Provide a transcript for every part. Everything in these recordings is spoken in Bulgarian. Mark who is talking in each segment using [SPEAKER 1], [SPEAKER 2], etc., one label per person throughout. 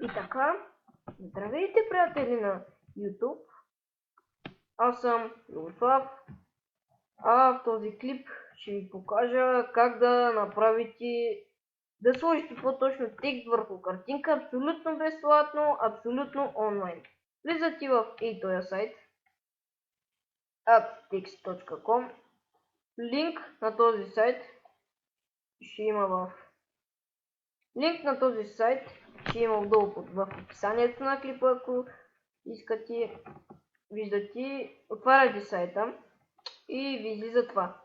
[SPEAKER 1] И така, здравейте, приятели на YouTube. Аз съм Югослав. В този клип ще ви покажа как да направите, да сложите по-точно текст върху картинка, абсолютно безплатно, абсолютно онлайн. Влизате в този сайт adtext.com. Линк на този сайт ще има отдолу в описанието на клипа, ако искате. Виждате, отваряте сайта и ви излиза това.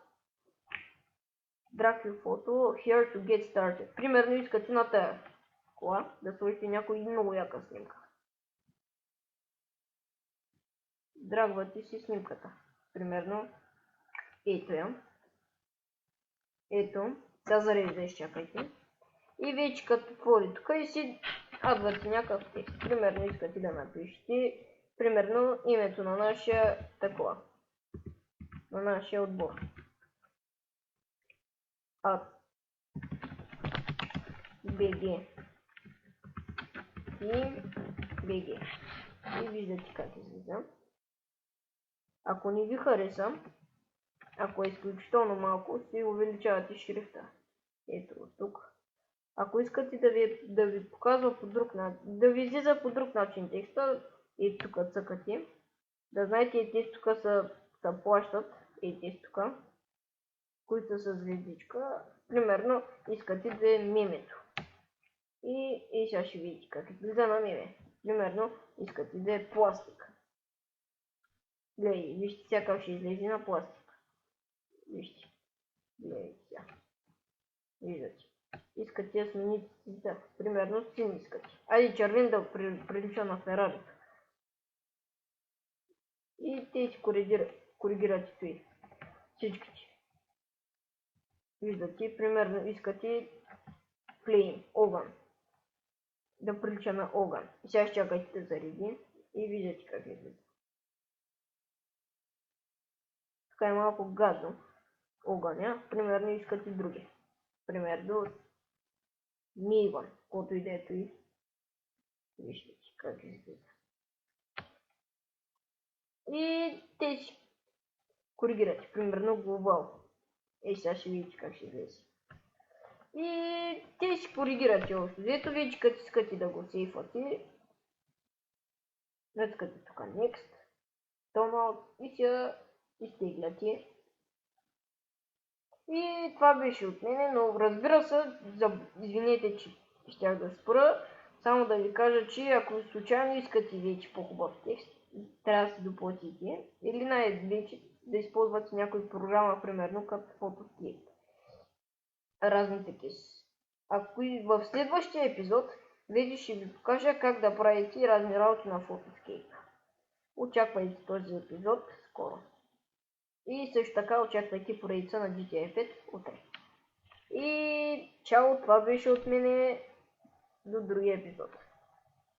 [SPEAKER 1] Drag your photo here to get started. Примерно искате на тая кола да сложите някой много яка снимка. Драгвате си снимката. Примерно ето я. Ето, сега зарежда, изчакайте. И вече като отвори тук и си адвате някакъв текст. Примерно искате да напишете примерно името на нашия такова. На нашия отбор. BG. Team BG. И виждате как излиза. Ако не ви хареса, ако е изключително малко, си увеличавате шрифта. Ето от тук. Ако искате да ви показва по друг начин, да ви излиза по друг начин текста, и тук цъкате. Да знаете, и тези тук са плащат, и тези тук, които са с звездичка. Примерно искате да е мемето. И сега ще видите как излиза на меме. Примерно искате да е пластик. Гледайте, вижте сега как ще излезе на пластик. Вижте. Гледайте сега. Виждате. Искате да смените цвета. Примерно син искате. Айде червен да прилича на Ферари. И те си коригирате стои. Всичките. Виждате, примерно искате Flame, огън. Да прилича на огън. И сега ще чакайте да зареди и виждате как излиза. Така е малко гадно огъня. Примерно искате други. Примерно Мигон, който и да е той. Виждате как излиза. И те си коригирате. Примерно глобал. Сега ще видите как ще излезе. И те си коригирате общо. Ето вече като искате да го сейфате. Натискате тук Next. Timeout и сега изтегляте. И това беше от мене, но разбира се, извинете, че щях да спра. Само да ви кажа, че ако случайно искате вече по-хубав текст, трябва да си доплатите. Или най-вече да използвате някой програма, примерно като Photoscape. Разни такива. Ако и в следващия епизод вече ще ви покажа как да правите разни работи на Photoscape. Очаквайте този епизод скоро. И също така очаквайте поредица на GTA 5 утре. И чао, това беше от мене, до другия епизод.